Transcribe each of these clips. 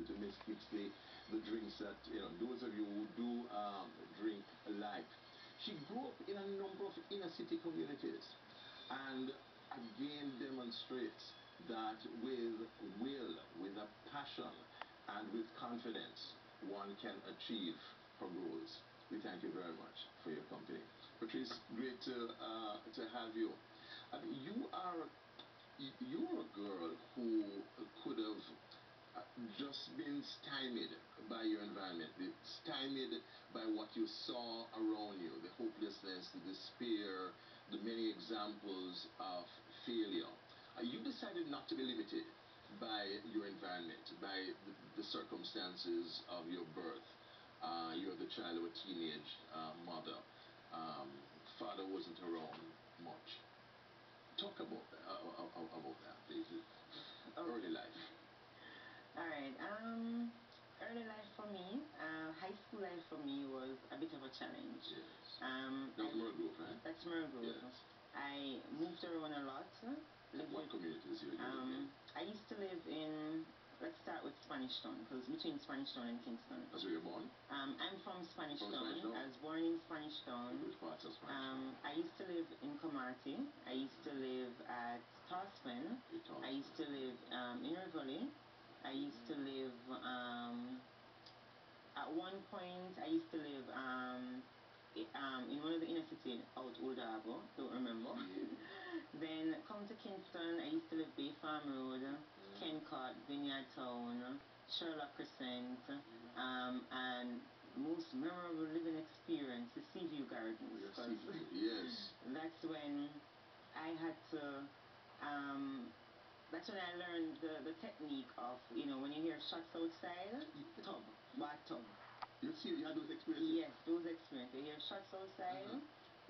to mix the drinks that, those of you who do drink like. She grew up in a number of inner city communities and again demonstrates that with will, with a passion, and with confidence, one can achieve her goals. We thank you very much for your company. Patrice, great to have you. I mean, you're a girl who could have just been stymied by your environment, stymied by what you saw around you, the hopelessness, the despair, the many examples of failure. You decided not to be limited by your environment, by the circumstances of your birth. You're the child of a teenage mother. Father wasn't around much. Talk about that, please. Early life. All right. Early life for me, high school life for me was a bit of a challenge. Yes. That was Murgrove, right? That's Murgrove. Yes. I moved around a lot. What communities you lived in? I used to live in, let's start with Spanish Town, because between Spanish Town and Kingston. That's where you're born? I'm from Spanish Town. Spanish Town? I was born in Spanish Town. Which parts of Spanish Town? I used to live in Comarte. I used to live at Tospen. I used to live in Rivoli. I used to live, at one point, I used to live in one of the inner city out Old Harbour, don't remember. Then come to Kingston, I used to live Bay Farm Road, Kencourt, Vineyard Town, Sherlock Crescent, and most memorable living experience, the Seaview Gardens. Yes. That's when I had to, that's when I learned the technique of, when you hear shots outside, tub, bathtub. You had those experiences? Yes, those experiences. You hear shots outside,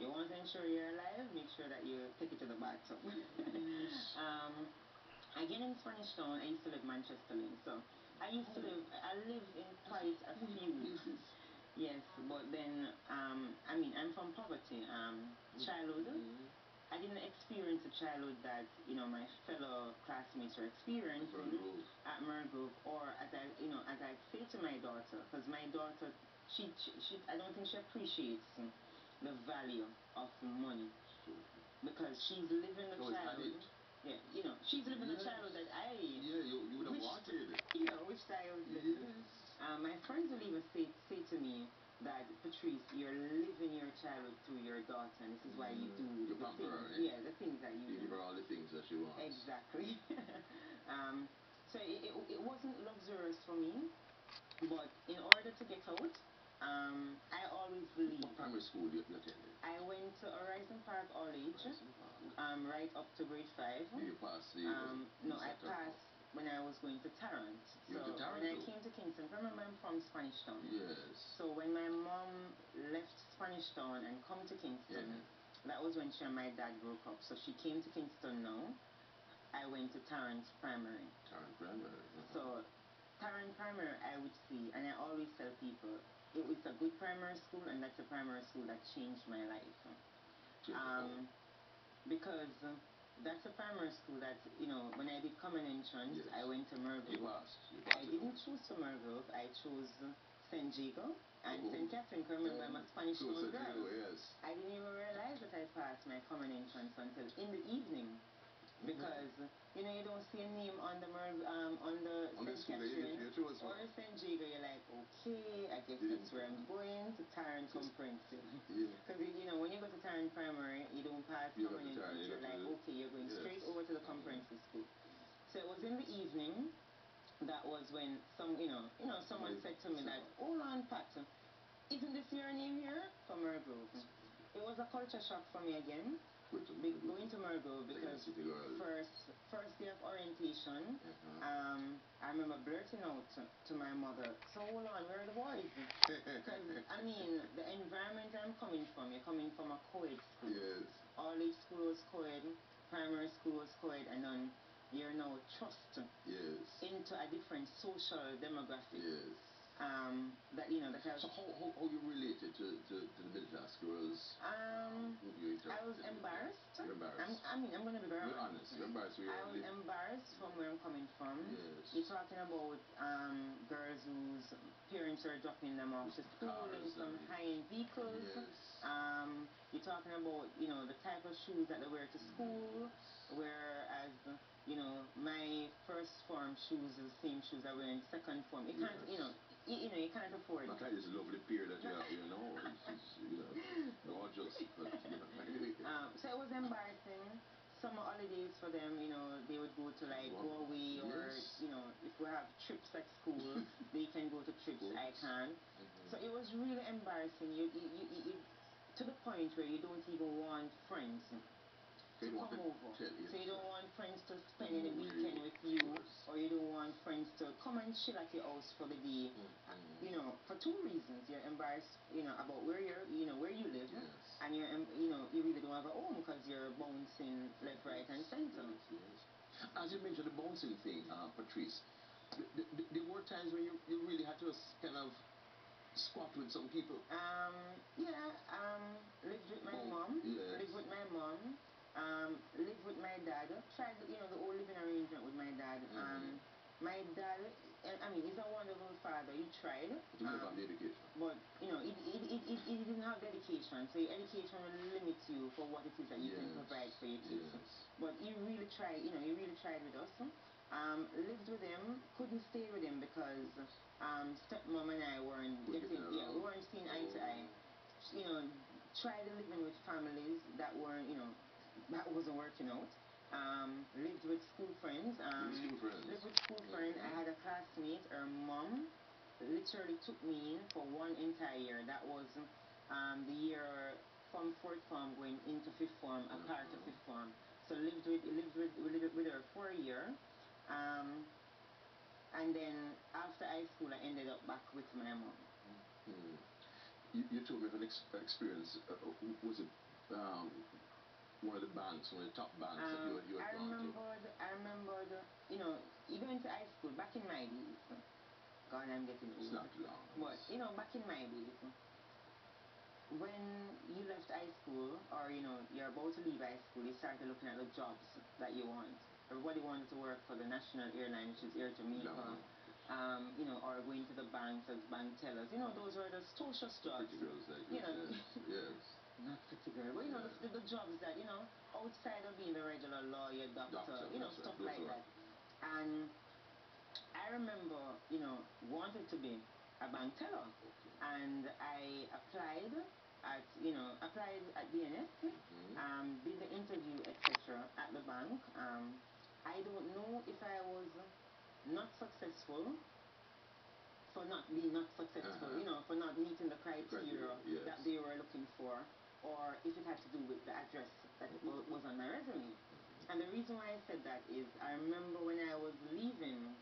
you want to ensure you're alive, make sure that you take it to the bathtub. Again in Spanish Town, I used to live Manchester Lane, so I lived in quite a few. Yes, but then, I'm from poverty. Childhood, I didn't experience the childhood that, my fellow classmates were experiencing at Murgrove, or as I say to my daughter, because my daughter, she I don't think she appreciates the value of money, because she's living the childhood. Yeah, she's living the childhood that I. Yeah, you would have wanted. Which I was living. My friends will even say to me that, Patrice, you're living your childhood through your daughter, and this is why you do the things. Yeah, the things that you do. You give her all the things that she wants. Exactly. So it wasn't luxurious for me, but in order to get out, I always believed. What primary school you attended? I went to Horizon Park All Age, right up to grade 5. Did you pass the? No, I passed when I was going to Tarrant. So when I came to Kingston, remember I'm from Spanish Town. Yes. So when my mom left Spanish Town and come to Kingston, that was when she and my dad broke up. So she came to Kingston now. I went to Tarrant Primary. Tarrant Primary. So Tarrant Primary, I would see, and I always tell people, it was a good primary school, and that's a primary school that changed my life. Because that's a primary school that, when I did common entrance, I went to Murgrove. You passed. I didn't choose to Murgrove, I chose St. Jago and St. Catherine. Remember, I'm a Spanish Town girl. Yes. I didn't even realize that I passed my common entrance until in the evening. Because you don't see a name on the St. Catherine or St. Jago. You're like, okay, I guess that's where I'm going, to Tarrant Comprehensive. Because when you go to Tarrant Primary, you don't pass common entrance. You're like, okay, you're going straight over to the comprehensive school. So it was in the evening. That was when someone said to me that, hold on, Pat, isn't this your name here? From Murgrove. It was a culture shock for me again. Going to Murgrove, because first day of orientation, I remember blurting out to my mother, so hold on, where are the boys? Because, the environment I'm coming from, you're coming from a co-ed school. Yes. All age school was co-ed, primary school was co-ed, and then you're now thrust into a different social demographic. Yes. that you know that I. So how you related to the middle class girls? I was embarrassed. You're embarrassed. I'm going to be very honest. You're embarrassed. I was embarrassed from where I'm coming from. Yes. You're talking about girls whose parents are dropping them off to school in some high-end vehicles. Yes. You're talking about, you know, the type of shoes that they wear to school, whereas, you know, my first form shoes is the same shoes I wear in second form. You can't, you know, you can't afford it. Not like this lovely pair that you have, you know, it's you know, gorgeous, but, you know, anyway. So it was embarrassing. Summer holidays for them, you know, they would go to like go away, or, you know, if we have trips at school, they can go to trips, I can't. So it was really embarrassing. You, to the point where you don't even want friends to come over. So you don't want friends to spend the weekend with you, or you don't want friends to come and chill at your house for the day. You know, for two reasons. You're embarrassed, you know, about where where you live, and you know, you really don't have a home because you're bouncing left, right, and center. As you mentioned the bouncing thing, Patrice, there were times when you really had to kind of squat with some people. Lived with my mom. Lived with my mom. Lived with my dad. Tried, you know, the whole living arrangement with my dad. My dad, I mean, he's a wonderful father. He tried. Dedication. But, you know, he didn't have dedication. So your education will limit you for what it is that you can provide for your kids. But he really tried, you know, he really tried with us. Lived with him, couldn't stay with him because stepmom and I weren't getting, we weren't seeing eye to eye. You know, tried living with families that weren't, you know, that wasn't working out. Lived with school friends. Lived with school friends. I had a classmate, her mom literally took me in for one entire year. That was the year from fourth form going into fifth form, a part of fifth form. So lived with her for a year. And then after high school, I ended up back with my mom. You told me of an experience. Was it one of the banks, one of the top banks that you had gone to? I remembered, you know, even into high school, back in my days. God, I'm getting old. It's not long. But, you know, back in my days, when you left high school, or, you know, you're about to leave high school, you started looking at the jobs that you want. Everybody wanted to work for the national airline, which is Air Jamaica. You know, or going to the banks as bank tellers. You know, those were the social jobs. Pretty girls like you know, yes. Not pretty girl, but you know, the jobs that, you know, outside of being the regular lawyer, doctor, you know, stuff like that. And I remember, you know, wanted to be a bank teller. And I applied at BNS, did the interview, etc. at the bank. I don't know if I was not successful for not being not successful, you know, for not meeting the criteria that they were looking for, or if it had to do with the address that was on my resume. And the reason why I said that is I remember when I was leaving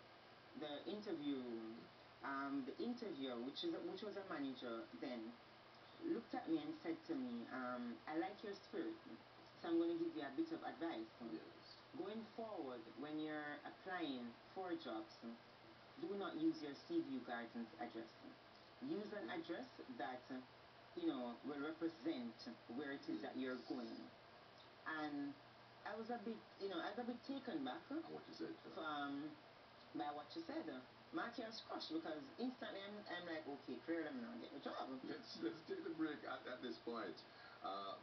the interview room, the interviewer, which was a manager then, looked at me and said to me, I like your spirit, so I'm going to give you a bit of advice. Going forward, when you're applying for jobs, do not use your CV Gardens address. Use an address that, you know, will represent where it is that you're going. And I was a bit, you know, taken back what you said, by what you said. My ears crushed because instantly I'm like, okay, clearly I'm not getting a job. Let's take the break at this point.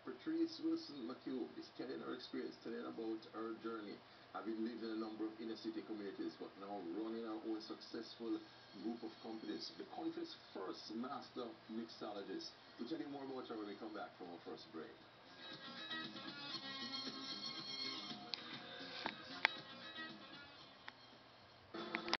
Patrice Wilson-Mchugh is telling her experience, telling about her journey, having lived in a number of inner city communities, but now running her own successful group of companies. The country's first master mixologist. We'll tell you more about her when we come back from our first break.